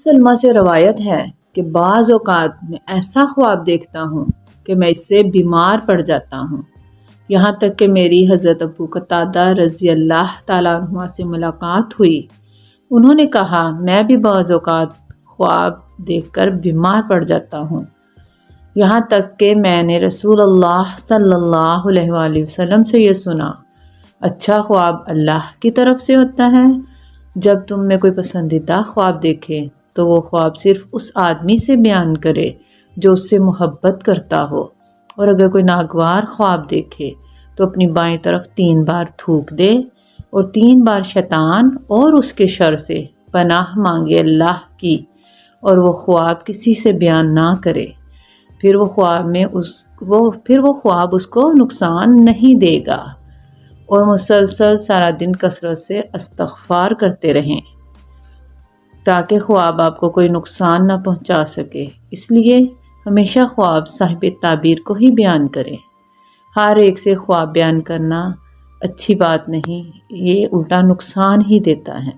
سلمہ سے روایت ہے کہ بعض اوقات میں ایسا خواب دیکھتا ہوں کہ میں اس سے بیمار پڑ جاتا ہوں، یہاں تک کہ میری حضرت ابو قتادہ رضی اللہ تعالیٰ عنہ سے ملاقات ہوئی۔ انہوں نے کہا میں بھی بعض اوقات خواب دیکھ کر بیمار پڑ جاتا ہوں، یہاں تک کہ میں نے رسول اللہ صلی اللہ علیہ وآلہ وسلم سے یہ سنا، اچھا خواب اللہ کی طرف سے ہوتا ہے۔ جب تم میں کوئی پسندیدہ خواب دیکھے تو وہ خواب صرف اس آدمی سے بیان کرے جو اس سے محبت کرتا ہو، اور اگر کوئی ناگوار خواب دیکھے تو اپنی بائیں طرف 3 بار تھوک دے اور 3 بار شیطان اور اس کے شر سے پناہ مانگے اللہ کی، اور وہ خواب کسی سے بیان نہ کرے، پھر وہ خواب اس کو نقصان نہیں دے گا، اور مسلسل سارا دن کثرت سے استغفار کرتے رہیں تاکہ خواب آپ کو کوئی نقصان نہ پہنچا سکے۔ اس لیے ہمیشہ خواب صاحب تعبیر کو ہی بیان کریں۔ ہر ایک سے خواب بیان کرنا اچھی بات نہیں، یہ الٹا نقصان ہی دیتا ہے۔